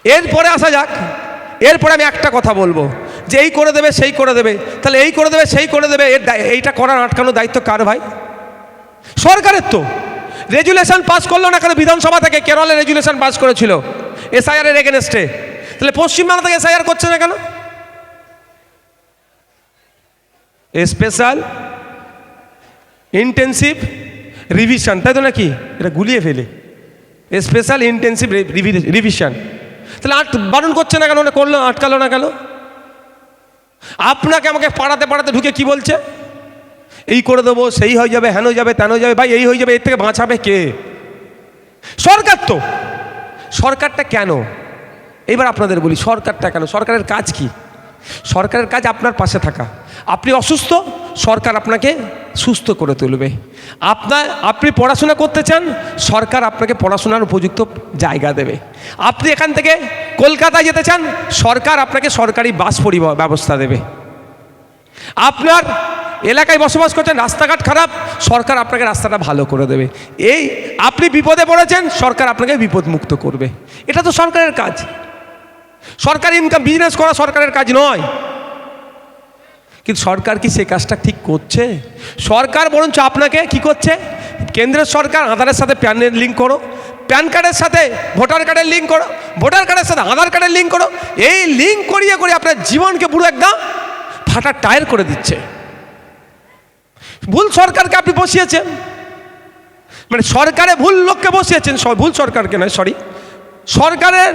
এরপরে আসা যাক, এরপরে আমি একটা কথা বলবো যে এই করে দেবে সেই করে দেবে, তাহলে এই করে দেবে সেই করে দেবে, এইটা করার আটকানোর দায়িত্ব কার ভাই? সরকারের। তো রেজুলেশন পাস করলো না কেন বিধানসভা থেকে? কেরলে রেজুলেশন পাস করেছিল এসআইআর এর এগেনস্টে, তাহলে পশ্চিমবাংলা থেকে এসআইআর করছে না কেন? স্পেশাল ইন্টেন্সিভ রিভিশন, তাই তো নাকি? এটা গুলিয়ে ফেলে স্পেশাল ইন্টেন্সিভ রিভিশন, তাহলে বারণ করছে না কেন? ওটা করলো, আটকালো না কেন? আপনাকে আমাকে পাড়াতে পাড়াতে ঢুকে কি বলছে? এই করে দেবো, সেই হয়ে যাবে, হেন হয়ে যাবে, তেন হয়ে যাবে। ভাই এই হয়ে যাবে, এর থেকে বাঁচাবে কে? সরকার। তো সরকারটা কেন? এবার আপনাদের বলি সরকারটা কেন? সরকারের কাজ কি? সরকারের কাজ আপনার পাশে থাকা। আপনি অসুস্থ, সরকার আপনাকে সুস্থ করে তুলবে। আপনি পড়াশোনা করতে চান, সরকার আপনাকে পড়াশোনার উপযুক্ত জায়গা দেবে। আপনি এখান থেকে কলকাতায় যেতে চান, সরকার আপনাকে সরকারি বাস পরিবহন ব্যবস্থা দেবে। আপনার এলাকায় বসবাস করছেন, রাস্তাঘাট খারাপ, সরকার আপনাকে রাস্তাটা ভালো করে দেবে। এই আপনি বিপদে পড়েছেন, সরকার আপনাকে বিপদ মুক্ত করবে। এটা তো সরকারের কাজ। সরকারি ইনকাম বিজনেস করা সরকারের কাজ নয়। কিন্তু সরকার কি সেই কাজটা ঠিক করছে? সরকার বরঞ্চ আপনাকে কি করছে? কেন্দ্রের সরকার আধারের সাথে প্যানের লিঙ্ক করো, প্যান কার্ডের সাথে ভোটার কার্ডের লিঙ্ক করো, ভোটার কার্ডের সাথে আধার কার্ডের লিঙ্ক করো। এই লিঙ্ক করিয়ে করে আপনার জীবনকে পুরো একদম ফাটা টায়ার করে দিচ্ছে। ভুল সরকারকে আপনি বসিয়েছেন, মানে সরকারে ভুল লোককে বসিয়েছেন। ভুল সরকারকে নয়, সরি, সরকারের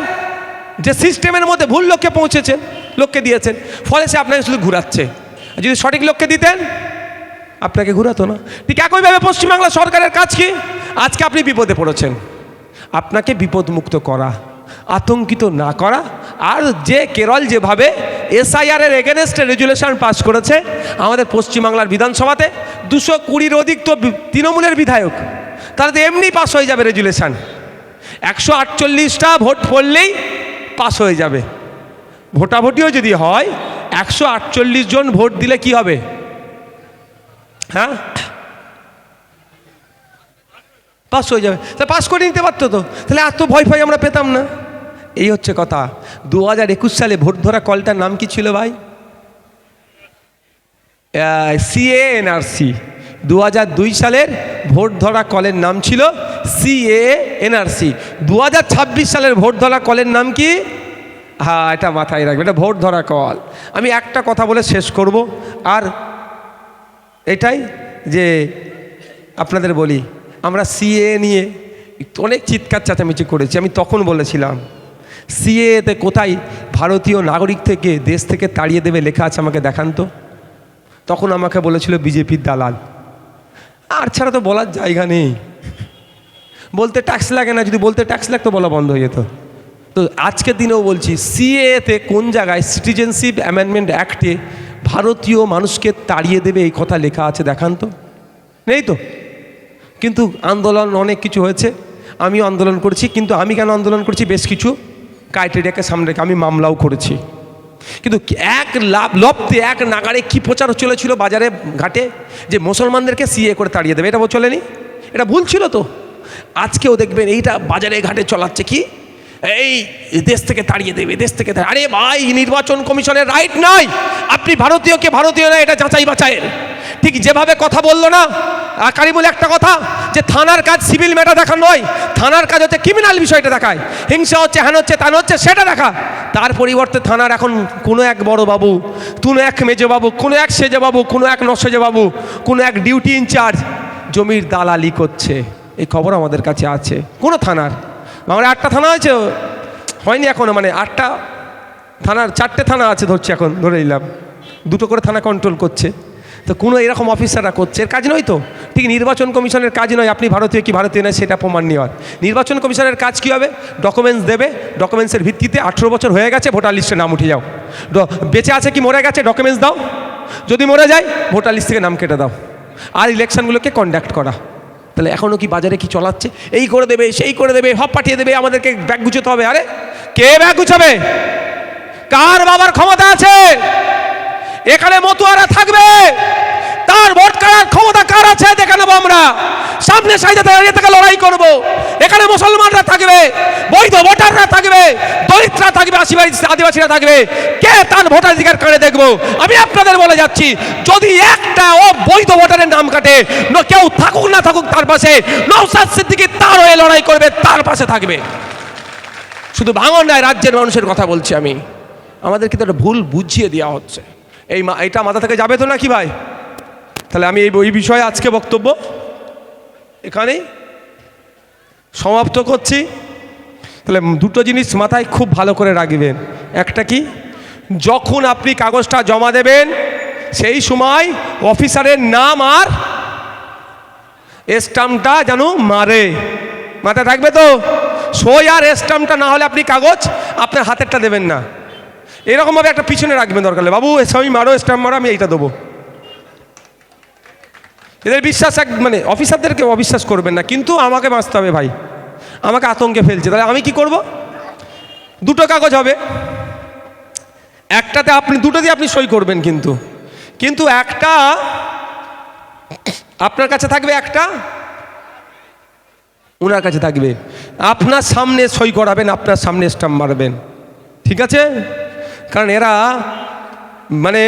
যে সিস্টেমের মধ্যে ভুল লোককে পৌঁছেছেন, লোককে দিয়েছেন, ফলে সে আপনাকে শুধু ঘুরাচ্ছে। যদি সঠিক লোককে দিতেন, আপনাকে ঘুরাতো না। ঠিক একইভাবে পশ্চিমবাংলা সরকারের কাজ কি? আজকে আপনি বিপদে পড়েছেন, আপনাকে বিপদমুক্ত করা, আতঙ্কিত না করা। আর যে কেরল যেভাবে এসআইআর এর এগেনস্টে রেজুলেশন পাস করেছে আমাদের পশ্চিমবাংলার বিধানসভাতে, 220-র অধিক তো তৃণমূলের বিধায়ক, তারা তো এমনি পাস হয়ে যাবে রেজুলেশন। 148টা ভোট পড়লেই পাস হয়ে যাবে। ভোটাভুটিও যদি হয়, 148 জন ভোট দিলে কি হবে? হ্যাঁ, পাস হয়ে যাবে। তা পাস করে নিতে পারতো তো, তাহলে এত ভয় ভয় আমরা পেতাম না। এই হচ্ছে কথা। 2021 সালে ভোট ধরা কলটার নাম কি ছিল ভাই? CANRC। 2002 সালের ভোট ধরা কলের নাম ছিল CANRC। 2026 সালের ভোট ধরা কলের নাম কি? হ্যাঁ, এটা মাথায় রাখবে, এটা ভোট ধরা কল। আমি একটা কথা বলে শেষ করব, আর এটাই যে আপনাদের বলি, আমরা CA নিয়ে অনেক চিৎকার চেঁচামেচি করেছি। আমি তখন বলেছিলাম CAতে কোথায় ভারতীয় নাগরিক থেকে দেশ থেকে তাড়িয়ে দেবে লেখা আছে, আমাকে দেখান তো। তখন আমাকে বলেছিল বিজেপির দালাল। আর ছাড়া তো বলার জায়গা নেই, বলতে ট্যাক্স লাগে না। যদি বলতে ট্যাক্স লাগতো, বলা বন্ধ হয়ে যেত। তো আজকের দিনেও বলছি, CAতে কোন জায়গায় সিটিজেনশিপ অ্যামেন্ডমেন্ট অ্যাক্টে ভারতীয় মানুষকে তাড়িয়ে দেবে এই কথা লেখা আছে, দেখান তো। নেই তো। কিন্তু আন্দোলন অনেক কিছু হয়েছে, আমিও আন্দোলন করেছি। কিন্তু আমি কেন আন্দোলন করেছি? বেশ কিছু ক্রাইটেরিয়াকে সামনে রেখে আমি মামলাও করেছি। কিন্তু এক লপ্তে এক নাগারে কি প্রচার চলেছিল বাজারে ঘাটে, যে মুসলমানদেরকে CA করে তাড়িয়ে দেবে। এটা চলেনি? এটা ভুল ছিল তো। আজকেও দেখবেন এইটা বাজারে ঘাটে চলাচ্ছে, কি এই দেশ থেকে তাড়িয়ে দেবে, দেশ থেকে। আরে ভাই, নির্বাচন কমিশনের রাইট নয় আপনি ভারতীয়কে ভারতীয় নয় এটা যাচাই বাছাইয়ের। ঠিক যেভাবে কথা বললো না কারিমুল, একটা কথা, যে থানার কাজ সিভিল ম্যাটার দেখা নয়, থানার কাজ হচ্ছে ক্রিমিনাল বিষয়টা দেখায়। হিংসা হচ্ছে, হ্যান হচ্ছে, তান হচ্ছে, সেটা দেখা। তার পরিবর্তে থানার এখন কোনো এক বড় বাবু, কোনো এক মেজো বাবু, কোনো এক সেজে বাবু, কোনো এক নসেজে বাবু, কোনো এক ডিউটি ইনচার্জ জমির দালালি করছে। এই খবর আমাদের কাছে আছে। কোনো থানার, বাংলায় 8টা থানা হয়েছে, হয়নি এখনো, মানে 8টা থানার 4টে থানা আছে ধরছে, এখন ধরে নিলাম 2টো করে থানা কন্ট্রোল করছে। তো কোনো এরকম অফিসাররা করছে, এর কাজ নয় তো। ঠিক নির্বাচন কমিশনের কাজ নয় আপনি ভারতীয় কি ভারতীয় নয় সেটা প্রমাণ নেওয়ার। নির্বাচন কমিশনের কাজ কী হবে? ডকুমেন্টস দেবে, ডকুমেন্টসের ভিত্তিতে 18 বছর হয়ে গেছে, ভোটার লিস্টে নাম উঠে যাও। বেঁচে আছে কি মরে গেছে, ডকুমেন্টস দাও। যদি মরে যায়, ভোটার লিস্ট থেকে নাম কেটে দাও। আর ইলেকশনগুলোকে কন্ডাক্ট করা। তাহলে এখনও কি বাজারে কি চলাচ্ছে? এই করে দেবে, সেই করে দেবে, সব পাঠিয়ে দেবে, আমাদেরকে ব্যাগ গুছোতে হবে। আরে কে ব্যাগ গুছাবে? কার বাবার ক্ষমতা আছে? এখানে মতুয়ারা থাকবে, কার ভোট কারার ক্ষমতা কার আছে দেখে নেবো আমরা। সামনে সাইডে দাঁড়িয়ে থেকে লড়াই করব। এখানে মুসলমানরা থাকবে, বৈধ ভোটাররা থাকবে, দলিতরা থাকবে, আদিবাসীরা থাকবে। কে তার ভোটাধিকার কারে দেখবো। আমি আপনাদের বলে যাচ্ছি, যদি একটা ও বৈধ ভোটারের নাম কাটে, কেউ থাকুক না থাকুক তার পাশে নওশাদ সিদ্দিকী তার হয়ে লড়াই করবে, তার পাশে থাকবে। শুধু ভাঙন নয়, রাজ্যের মানুষের কথা বলছি আমি। আমাদের কিন্তু একটা ভুল বুঝিয়ে দেওয়া হচ্ছে। এইটা মাথা থেকে যাবে তো নাকি ভাই? তাহলে আমি এই বিষয়ে আজকে বক্তব্য এখানেই সমাপ্ত করছি। তাহলে দুটো জিনিস মাথায় খুব ভালো করে রাখবেন। একটা কি, যখন আপনি কাগজটা জমা দেবেন সেই সময় অফিসারের নাম আর স্ট্যাম্পটা যেন মারে, মাথায় থাকবে তো। সই আর স্ট্যাম্পটা না হলে আপনি কাগজ আপনার হাতেরটা দেবেন না। এরকমভাবে একটা পিছনে রাখবেন, দরকার হলে বাবু সই মারো, স্ট্যাম্প মারো, আমি এইটা দেবো। এদের বিশ্বাস মানে অফিসারদেরকে অবিশ্বাস করবেন না, কিন্তু আমাকে বাঁচতে হবে ভাই, আমাকে আতঙ্কে ফেলছে। তাহলে আমি কি করব? দুটো কাগজ হবে, একটাতে আপনি দুটো দিয়ে আপনি সই করবেন, কিন্তু একটা আপনার কাছে থাকবে, একটা ওনার কাছে থাকবে। আপনার সামনে সই করাবেন, আপনার সামনে স্ট্যাম্প মারবেন, ঠিক আছে? কারণ এরা মানে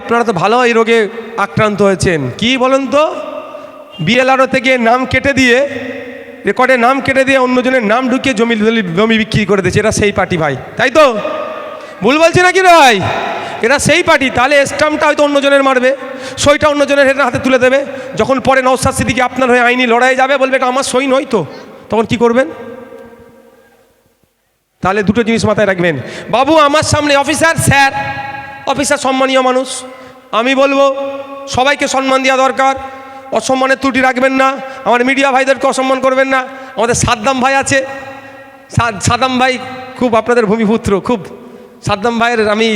আপনারা তো ভালো এই রোগে আক্রান্ত হয়েছেন। কি বলেন তো, বিএলআরও থেকে নাম কেটে দিয়ে, রেকর্ডে নাম কেটে দিয়ে অন্যজনের নাম ঢুকিয়ে জমি বিক্রি করে দিয়েছে। এরা সেই পার্টি ভাই, তাই তো? ভুল বলছি নাকি ভাই? এরা সেই পার্টি। তাহলে স্ট্যাম্পটা হয়তো অন্যজনের মারবে, সইটা অন্যজনের হাতে তুলে দেবে। যখন পরে নওশাদ সিদ্দিকী আপনার হয়ে আইনি লড়াই যাবে, বলবে এটা আমার সই নয় তো, তখন কি করবেন? তাহলে দুটো জিনিস মাথায় রাখবেন। বাবু আমার সামনে অফিসার, স্যার অফিসার সম্মানীয় মানুষ, আমি বলবো সবাইকে সম্মান দেওয়া দরকার, অসম্মানের ত্রুটি রাখবেন না। আমার মিডিয়া ভাইদেরকে অসম্মান করবেন না। আমাদের সাদ্দাম ভাই আছে, সাদ্দাম ভাই খুব আপনাদের ভূমিপুত্র, খুব সাদ্দাম ভাইয়ের আমি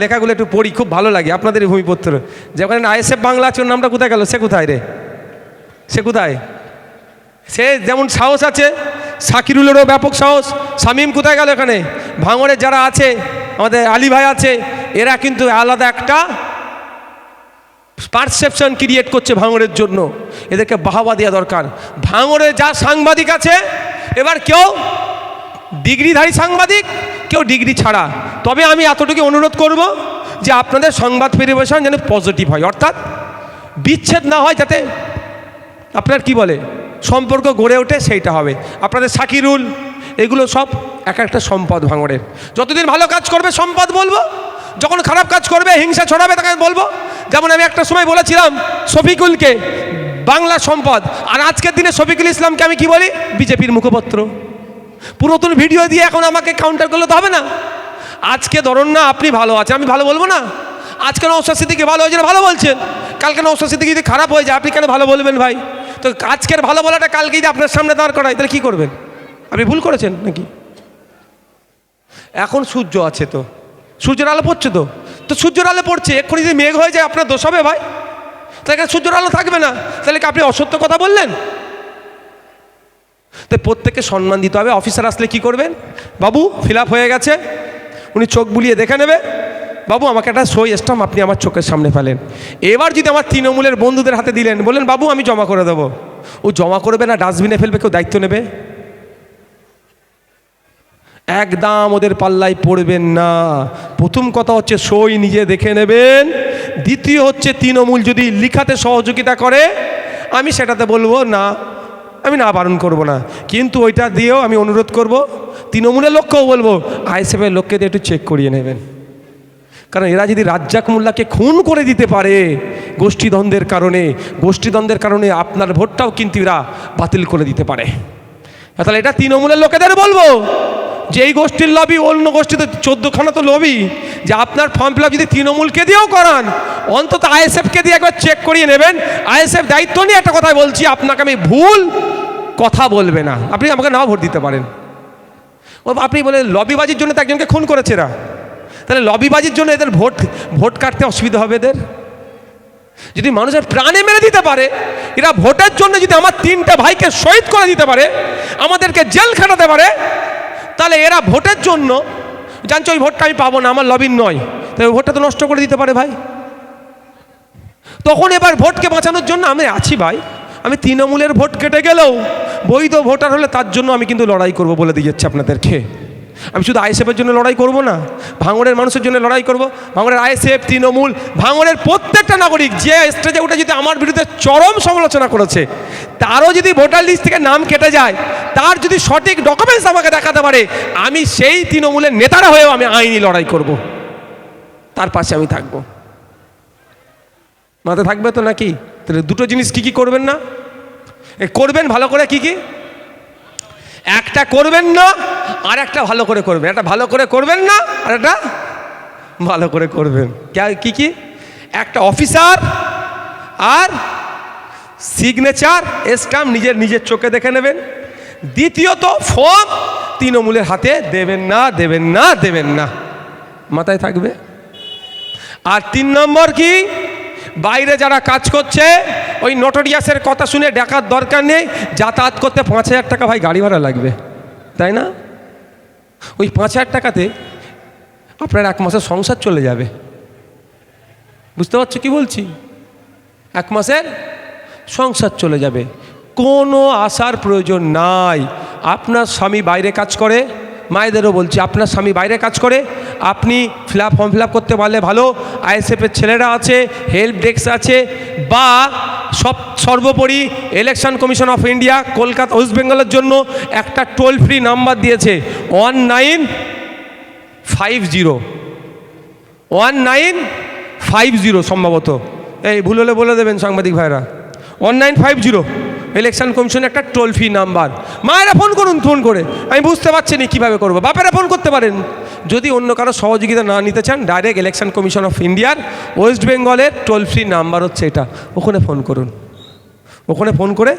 লেখাগুলো একটু পড়ি, খুব ভালো লাগে। আপনাদের ভূমিপুত্র যেখানে আইএসএফ বাংলা আছে, ওর নামটা কোথায় গেল? সে কোথায় রে? সে কোথায়? সে যেমন সাহস আছে, শাকিরুলেরও ব্যাপক সাহস। শামীম কোথায় গেল? এখানে ভাঙড়ের যারা আছে, আমাদের আলী ভাই আছে, এরা কিন্তু আলাদা একটা পারসেপশন ক্রিয়েট করছে ভাঙড়ের জন্য। এদেরকে বাহবা দেওয়া দরকার। ভাঙড়ে যা সাংবাদিক আছে, এবার কেউ ডিগ্রিধারী সাংবাদিক, কেউ ডিগ্রি ছাড়া। তবে আমি এতটুকু অনুরোধ করব যে আপনাদের সংবাদ পরিবেশন যেন পজিটিভ হয়, অর্থাৎ বিচ্ছেদ না হয়, যাতে আপনার কি বলে সম্পর্ক গড়ে ওঠে, সেইটা হবে। আপনাদের শাকিরুল এগুলো সব এক একটা সম্পদ ভাঙড়ের। যতদিন ভালো কাজ করবে সম্পদ বলবো, যখন খারাপ কাজ করবে হিংসা ছড়াবে তাকে বলবো। যেমন আমি একটা সময় বলেছিলাম শফিকুলকে বাংলা সম্পদ, আর আজকের দিনে শফিকুল ইসলামকে আমি কি বলি? বিজেপির মুখপত্র। পুরাতন ভিডিও দিয়ে এখন আমাকে কাউন্টার করলে তো হবে না। আজকে ধরুন না আপনি ভালো আছেন, আমি ভালো বলবো না। আজকে নওশাদ সিদ্দিকী ভালো হয়েছে, ভালো বলছেন। কালকে নওশাদ সিদ্দিকী যদি খারাপ হয়ে যায়, আপনি কেন ভালো বলবেন ভাই? তো আজকের ভালো বলাটা কালকে যদি আপনার সামনে দাঁড় করায়, তাহলে কী করবেন? আপনি ভুল করেছেন নাকি? এখন সূর্য আছে, তো সূর্যের আলো পড়ছে, তো সূর্যের আলো পড়ছে, এক্ষুনি যদি মেঘ হয়ে যায় আপনার দোষ হবে ভাই? তাহলে সূর্যের আলো থাকবে না, তাহলে কি আপনি অসত্য কথা বললেন? তাই প্রত্যেককে সম্মান দিতে হবে। অফিসার আসলে কি করবেন? বাবু ফিল আপ হয়ে গেছে, উনি চোখ বুলিয়ে দেখে নেবে, বাবু আমাকে একটা সই স্ট্যাম্প আপনি আমার চোখের সামনে ফেলেন। এবার যদি আমার তৃণমূলের বন্ধুদের হাতে দিলেন, বললেন বাবু আমি জমা করে দেবো, ও জমা করবে না ডাস্টবিনে ফেলবে, কেউ দায়িত্ব নেবে? একদম ওদের পাল্লায় পড়বেন না। প্রথম কথা হচ্ছে সই নিজে দেখে নেবেন। দ্বিতীয় হচ্ছে তৃণমূল যদি লিখাতে সহযোগিতা করে, আমি সেটাতে বলবো না, আমি না বারণ করব না, কিন্তু ওইটা দিয়েও আমি অনুরোধ করব তৃণমূলের লোককেও বলবো আইএসএফের লোককে দিয়ে একটু চেক করিয়ে নেবেন। কারণ এরা যদি রাজ্জাক মোল্লাকে খুন করে দিতে পারে গোষ্ঠীদ্বন্দ্বের কারণে আপনার ভোটটাও কিন্তু এরা বাতিল করে দিতে পারে। তাহলে এটা তৃণমূলের লোকেদের বলবো যে এই গোষ্ঠীর লবি, অন্য গোষ্ঠীতে 14খানা তো লবি, যে আপনার ফর্ম ফিল আপ যদি তৃণমূলকে দিয়েও করান, অন্তত আইএসএফকে দিয়ে একবার চেক করিয়ে নেবেন। আইএসএফ দায়িত্ব নিয়ে একটা কথা বলছি, আপনাকে আমি ভুল কথা বলবে না, আপনি আমাকে নাও ভোট দিতে পারেন। আপনি বলেন লবিবাজির জন্য তো একজনকে খুন করেছে এরা, তাহলে লবিবাজির জন্য এদের ভোট কাটতে অসুবিধা হবে এদের? যদি মানুষের প্রাণে মেরে দিতে পারে, এরা ভোটের জন্য যদি আমার 3টে ভাইকে শহীদ করে দিতে পারে, আমাদেরকে জেল খাটাতে পারে, তাহলে এরা ভোটের জন্য জানছো ওই ভোটটা আমি পাবো না, আমার লবির নয়, তাই ওই ভোটটা তো নষ্ট করে দিতে পারে ভাই। তখন এবার ভোটকে বাঁচানোর জন্য আমি আছি ভাই, আমি তৃণমূলের ভোট কেটে গেলেও বৈধ ভোটার হলে তার জন্য আমি কিন্তু লড়াই করব বলে দিয়ে যাচ্ছি আপনাদেরকে। আমি শুধু আইএসএফের জন্য লড়াই করব না, ভাঙড়ের মানুষের জন্য লড়াই করব। ভাঙড়ের আইএসএফ, তৃণমূল, ভাঙড়ের প্রত্যেকটা নাগরিক যে স্টেজে উঠে যদি আমার বিরুদ্ধে চরম সমালোচনা করেছে, তারও যদি ভোটার লিস্ট থেকে নাম কেটে যায়, তার যদি সঠিক ডকুমেন্টস আমাকে দেখাতে পারে, আমি সেই তৃণমূলের নেতারা হয়েও আমি আইনি লড়াই করব, তার পাশে আমি থাকব। মাথায় থাকবে তো নাকি? তাহলে দুটো জিনিস কি কি করবেন না, করবেন ভালো করে, কি কি? একটা করবেন না আর একটা ভালো করে করবেন। একটা ভালো করে করবেন না আর একটা ভালো করে করবেন। কি কি? একটা অফিসার আর সিগনেচার স্ট্যাম্প নিজের চোখে দেখে নেবেন। দ্বিতীয়ত ফর্ম তৃণমূলের হাতে দেবেন না, দেবেন না, দেবেন না, মাথায় থাকবে। আর 3 নম্বর কি, বাইরে যারা কাজ করছে ওই নোটোরিয়াসের কথা শুনে ডাকার দরকার নেই। যাতায়াত করতে 5,000 টাকা ভাই গাড়ি ভাড়া লাগবে, তাই না? ওই 5,000 টাকাতে আপনার 1 মাসের সংসার চলে যাবে। বুঝতে পারছো কি বলছি? 1 মাসের সংসার চলে যাবে। কোনো আশার প্রয়োজন নাই। আপনার স্বামী বাইরে কাজ করে, মায়েদেরও বলছি, আপনার স্বামী বাইরে কাজ করে, আপনি ফর্ম ফিল আপ করতে পারলে ভালো। আইএসএফের ছেলেরা আছে, হেল্প ডেস্ক আছে, বা সর্বোপরি election commission of India Kolkata West বেঙ্গলের জন্য একটা টোল ফ্রি নাম্বার দিয়েছে 1950 সম্ভবত, এই ভুল হলে বলে দেবেন সাংবাদিক ভাইরা। 1950 ইলেকশন কমিশনের একটা টোল ফ্রি নাম্বার। মায়েরা ফোন করুন, ফোন করে আমি বুঝতে পারছি না কীভাবে করবো। বাপেরা ফোন করতে পারেন। যদি অন্য কারো সহযোগিতা না নিতে চান, ডাইরেক্ট ইলেকশন কমিশন অফ ইন্ডিয়ার ওয়েস্ট বেঙ্গলের টোল ফ্রি নাম্বার হচ্ছে এটা, ওখানে ফোন করুন। ওখানে ফোন করে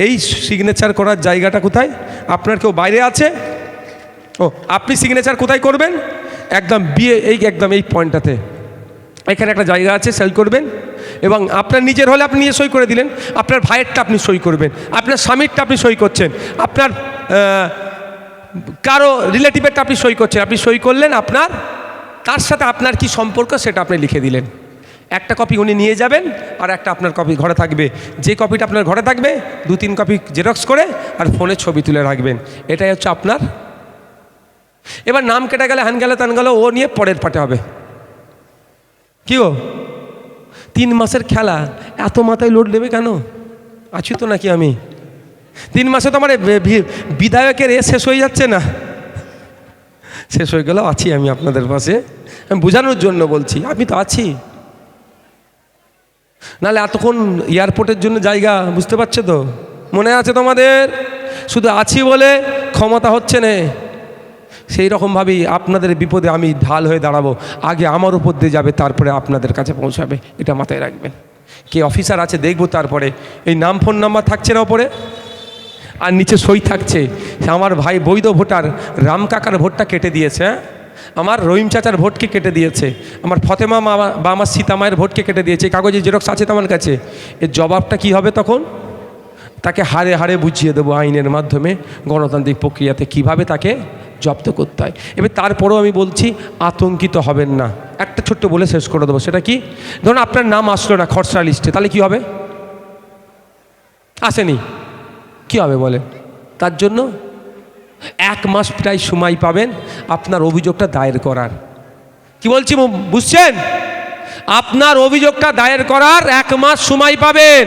এই সিগনেচার করার জায়গাটা কোথায়, আপনার কেউ বাইরে আছে, আপনি সিগনেচার কোথায় করবেন, একদম একদম এই পয়েন্টটাতে এখানে একটা জায়গা আছে, সই করবেন। এবং আপনার নিজের হলে আপনি নিজে সই করে দিলেন, আপনার ভাইয়েরটা আপনি সই করবেন, আপনার স্বামীরটা আপনি সই করছেন, আপনার কারো রিলেটিভেরটা আপনি সই করছেন। আপনি সই করলেন, আপনার তার সাথে আপনার কি সম্পর্ক সেটা আপনি লিখে দিলেন। একটা কপি উনি নিয়ে যাবেন, আর একটা আপনার কপি ঘরে থাকবে। যে কপিটা আপনার ঘরে থাকবে 2-3 কপি জেরক্স করে আর ফোনে ছবি তুলে রাখবেন। এটাই হচ্ছে আপনার। এবার নাম কেটে গেলে, হ্যান গেলে, তান গেলে, ও নিয়ে পরের পাটে হবে। কি গো, 3 মাসের খেলা, এত মাথায় লোড নেবে কেন? আছি তো নাকি আমি? 3 মাসে তো আমার বিধায়কের শেষ হয়ে যাচ্ছে না? শেষ হয়ে গেলেও আছি আমি আপনাদের পাশে। আমি বোঝানোর জন্য বলছি, আমি তো আছি। নাহলে এতক্ষণ এয়ারপোর্টের জন্য জায়গা, বুঝতে পারছো তো, মনে আছে তোমাদের? শুধু আছি বলে ক্ষমতা হচ্ছে না। সেই রকমভাবেই আপনাদের বিপদে আমি ঢাল হয়ে দাঁড়াবো। আগে আমার উপর দিয়ে যাবে, তারপরে আপনাদের কাছে পৌঁছাবে। এটা মাথায় রাখবেন। কে অফিসার আছে দেখবো, তারপরে এই নাম ফোন নাম্বার থাকছে না ওপরে, আর নিচে সই থাকছে। আমার ভাই বৈধ ভোটার রাম কাকার ভোটটা কেটে দিয়েছে, আমার রহিম চাচার ভোটকে কেটে দিয়েছে, আমার ফতেমা মা বা আমার সীতা মায়ের ভোটকে কেটে দিয়েছে। কাগজে জেরক্স আছে তো আমার কাছে। এর জবাবটা কি হবে তখন? তাকে হাড়ে হাড়ে বুঝিয়ে দেবো আইনের মাধ্যমে, গণতান্ত্রিক প্রক্রিয়াতে কিভাবে তাকে জব্দ করতে হয়। এবার তারপরেও আমি বলছি, আতঙ্কিত হবেন না। একটা ছোট্ট বলে শেষ করে দেবো। সেটা কি? ধরুন আপনার নাম আসলো না খসড়া লিস্টে, তাহলে কি হবে? আসেনি, কি হবে বলেন? তার জন্য 1 মাস প্রায় সময় পাবেন আপনার অভিযোগটা দায়ের করার। কি বলছি বুঝছেন? আপনার অভিযোগটা দায়ের করার 1 মাস সময় পাবেন।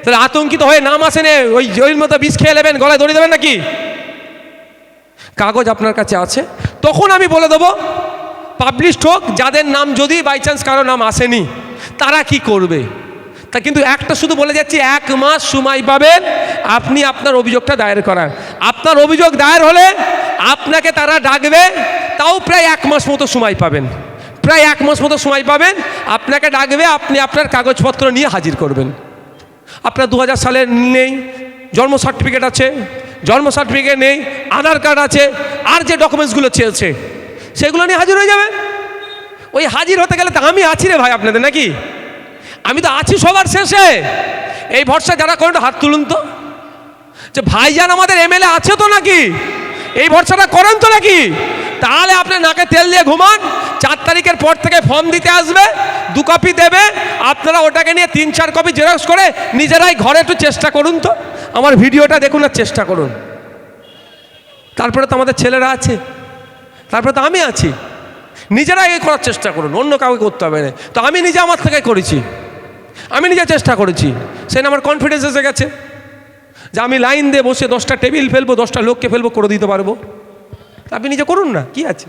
তাহলে আতঙ্কিত হয়ে নাম আসেনি, ওই মতো বিষ খেয়ে নেবেন, গলায় দড়ি দেবেন নাকি? কাগজ আপনার কাছে আছে, তখন আমি বলে দেবো পাবলিশড হোক। যাদের নাম যদি বাই চান্স কারো নাম আসেনি, তারা কি করবে? তা কিন্তু একটা শুধু বলে যাচ্ছি, 1 মাস সময় পাবেন আপনি আপনার অভিযোগটা দায়ের করার। আপনার অভিযোগ দায়ের হলে আপনাকে তারা ডাকবে, তাও প্রায় 1 মাস মতো সময় পাবেন। প্রায় 1 মাস মতো সময় পাবেন, আপনাকে ডাকবে, আপনি আপনার কাগজপত্র নিয়ে হাজির করবেন। আপনার 2000 সালের নেই, জন্ম সার্টিফিকেট আছে, জন্ম সার্টিফিকেট নেই, আধার কার্ড আছে, আর যে ডকুমেন্টসগুলো চেয়েছে সেগুলো নিয়ে হাজির হয়ে যাবেন। ওই হাজির হতে গেলে তো আমি আছি রে ভাই আপনাদের, নাকি? আমি তো আছি সবার শেষে। এই ভরসা যারা করেন হাত তুলুন তো, যে ভাইজান আমাদের এমএলএ আছে তো নাকি? এই ভরসাটা করেন তো নাকি? তাহলে আপনি নাকে তেল দিয়ে ঘুমান। 4 তারিখের পর থেকে ফর্ম দিতে আসবে, 2 কপি দেবে, আপনারা ওটাকে নিয়ে 3-4 কপি জেরক্স করে নিজেরাই ঘরে একটু চেষ্টা করুন। তো আমার ভিডিওটা দেখুন আর চেষ্টা করুন। তারপরে তো আমাদের ছেলেরা আছে, তারপরে তো আমি আছি। নিজেরাই এই করার চেষ্টা করুন, অন্য কাউকে করতে হবে না। তো আমি নিজে আমার থেকে করেছি, আমি নিজে চেষ্টা করেছি, সেটা আমার কনফিডেন্স এসে গেছে যে আমি লাইন দিয়ে বসে 10টা টেবিল ফেলবো, 10টা লোককে ফেলবো, করে দিতে পারবো। আপনি নিজে করুন না, কি আছে?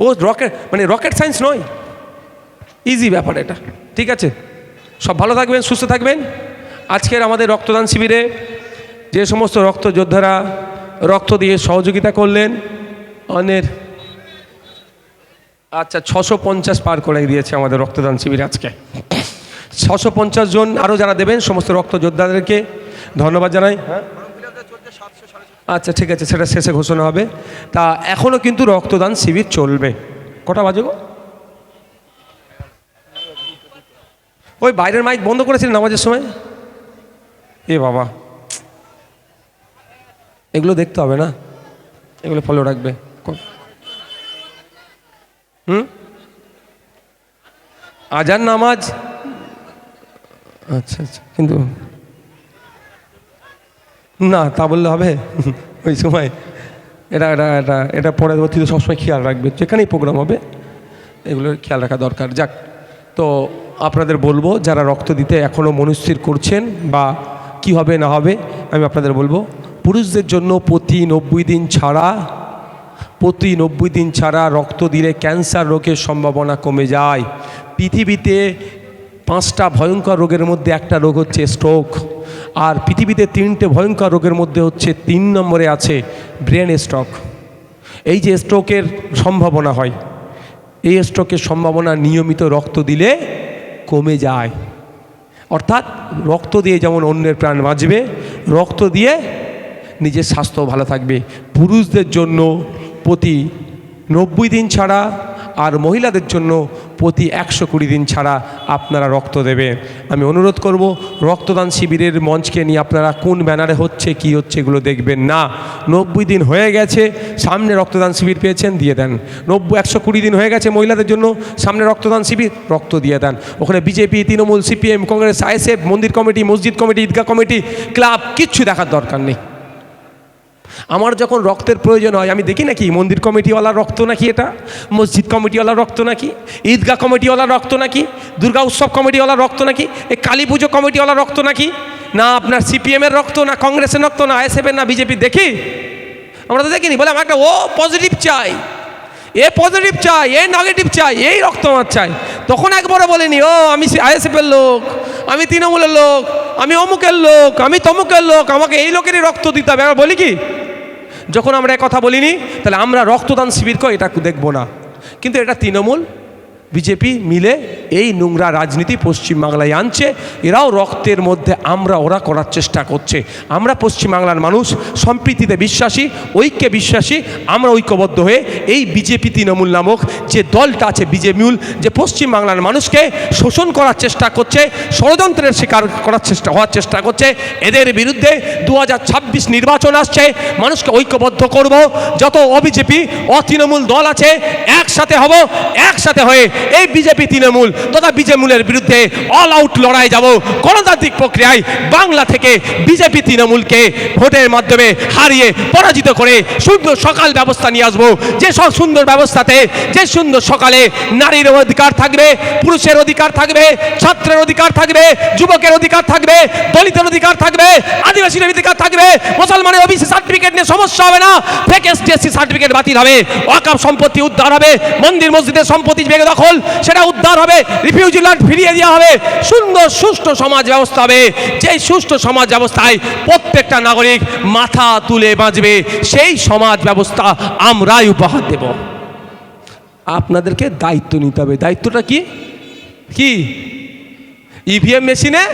ও রকেট সায়েন্স নয়, ইজি ব্যাপার এটা। ঠিক আছে, সব ভালো থাকবেন, সুস্থ থাকবেন। আজকের আমাদের রক্তদান শিবিরে যে সমস্ত রক্ত যোদ্ধারা রক্ত দিয়ে সহযোগিতা করলেন, অনেক 650 পার করে দিয়েছে আমাদের রক্তদান শিবির আজকে। 650 জন আরও যারা দেবেন সমস্ত রক্ত যোদ্ধাদেরকে ধন্যবাদ জানাই। আচ্ছা ঠিক আছে, সেটা শেষে ঘোষণা হবে। তা এখনও কিন্তু রক্তদান শিবির চলবে। কটা বাজে গো? ওই বাইরের মাইক বন্ধ করেছিলেন নামাজের সময়? এ বাবা, এগুলো দেখতে হবে না, এগুলো ফলো রাখবে। আজান নামাজ, আচ্ছা আচ্ছা, কিন্তু না তা বললে হবে ওই সময়। এটা এটা এটা এটা পরবর্তীতে সবসময় খেয়াল রাখবে, যেখানেই প্রোগ্রাম হবে এগুলোর খেয়াল রাখা দরকার। যাক, তো আপনাদের বলবো যারা রক্ত দিতে এখনও মনস্থির করছেন বা কি হবে না হবে, আমি আপনাদের বলবো পুরুষদের জন্য প্রতি 90 দিন ছাড়া রক্ত দিলে ক্যান্সার রোগের সম্ভাবনা কমে যায়। পৃথিবীতে 5টা ভয়ঙ্কর রোগের মধ্যে একটা রোগ হচ্ছে স্ট্রোক, আর পৃথিবীতে 3টে ভয়ঙ্কর রোগের মধ্যে হচ্ছে 3 নম্বরে আছে ব্রেন স্ট্রোক। এই যে স্ট্রোকের সম্ভাবনা হয়, এই স্ট্রোকের সম্ভাবনা নিয়মিত রক্ত দিলে কমে যায়। অর্থাৎ রক্ত দিয়ে যেমন অন্যের প্রাণ বাঁচবে, রক্ত দিয়ে নিজের স্বাস্থ্য ভালো থাকবে। পুরুষদের জন্য প্রতি 90 দিন ছাড়া, আর মহিলাদের জন্য প্রতি 120 দিন ছাড়া আপনারা রক্ত দেবেন। আমি অনুরোধ করব, রক্তদান শিবিরের মঞ্চকে নিয়ে আপনারা কোন ব্যানারে হচ্ছে কি হচ্ছে এগুলো দেখবেন না। 90 দিন হয়ে গেছে, সামনে রক্তদান শিবির পেয়েছেন, দিয়ে দেন। 120 দিন হয়ে গেছে মহিলাদের জন্য, সামনে রক্তদান শিবির, রক্ত দিয়ে দেন। ওখানে BJP, Trinamool, CPM, Congress, ISF, মন্দির কমিটি, মসজিদ কমিটি, ঈদগাহ কমিটি, ক্লাব, কিচ্ছু দেখার দরকার নেই। আমার যখন রক্তের প্রয়োজন হয় আমি দেখি নাকি মন্দির কমিটিওয়ালার রক্ত নাকি, এটা মসজিদ কমিটিওয়ালার রক্ত নাকি, ঈদগাহ কমিটিওয়ালার রক্ত নাকি, দুর্গা উৎসব কমিটিওয়ালার রক্ত নাকি, এই কালী পুজো কমিটিওয়ালার রক্ত নাকি, না আপনার সিপিএমের রক্ত, না কংগ্রেসের রক্ত, না আইএসএফের, না বিজেপি, দেখি? আমরা তো দেখিনি। বলে আমার একটা ও পজিটিভ চাই, এ পজিটিভ চাই, এ নেগেটিভ চাই, এই রক্ত আমার চাই। তখন একবারও বলেনি ও আমি আইএসএফের লোক, আমি তৃণমূলের লোক, আমি অমুকের লোক, আমি তমুকের লোক, আমাকে এই লোকেরই রক্ত দিতে হবে। আমরা বলি কি? যখন আমরা কথা বলিনি, তাহলে আমরা রক্তদান শিবিরকে এটা দেখব না। কিন্তু এটা তৃণমূল, বিজেপি মিলে এই নোংরা রাজনীতি পশ্চিমবাংলায় আনছে। এরাও রক্তের মধ্যে ওরা করার চেষ্টা করছে। আমরা পশ্চিমবাংলার মানুষ সম্প্রীতিতে বিশ্বাসী, ঐক্যে বিশ্বাসী। আমরা ঐক্যবদ্ধ হয়ে এই বিজেপি তৃণমূল নামক যে দলটা আছে, বিজেপিউল, যে পশ্চিমবাংলার মানুষকে শোষণ করার চেষ্টা করছে, ষড়যন্ত্রের শিকার করার হওয়ার চেষ্টা করছে, এদের বিরুদ্ধে 2026 নির্বাচন আসছে। মানুষকে ঐক্যবদ্ধ করব। যত অবিজেপি অতৃণমূল দল আছে একসাথে হব, একসাথে হয়ে এই বিজেপি তৃণমূল তথা বিজেমূলের বিরুদ্ধে অল আউট লড়াই যাব। গণতান্ত্রিক প্রক্রিয়ায় বাংলা থেকে বিজেপি তৃণমূলকে ভোটের মাধ্যমে হারিয়ে পরাজিত করে সুন্দর সকাল ব্যবস্থা নিয়ে আসবো। যে সব সুন্দর ব্যবস্থাতে, যে সুন্দর সকালে নারীর অধিকার থাকবে, পুরুষের অধিকার থাকবে, ছাত্রের অধিকার থাকবে, যুবকের অধিকার থাকবে, দলিতের অধিকার থাকবে, আদিবাসীর অধিকার থাকবে, মুসলমানের ওবিসি সার্টিফিকেট নিয়ে সমস্যা হবে না, ফেক এসটিএসসি সার্টিফিকেট বাতিল হবে, ওয়াকফ সম্পত্তি উদ্ধার হবে, মন্দির মসজিদের সম্পত্তি বেগে দখল সেটা উদ্ধার হবে, রিফিউজি ল্যান্ড ফিরিয়ে দেওয়া হবে, সুন্দর সুষ্ঠু সমাজ ব্যবস্থা হবে। যেই সুষ্ঠু সমাজ ব্যবস্থায় প্রত্যেকটা নাগরিক মাথা তুলে বাঁচবে, সেই সমাজ ব্যবস্থা আমরাই উপহার দেব। আপনাদেরকে দায়িত্ব নিতে হবে। দায়িত্বটা কি? ইভিএম মেশিনে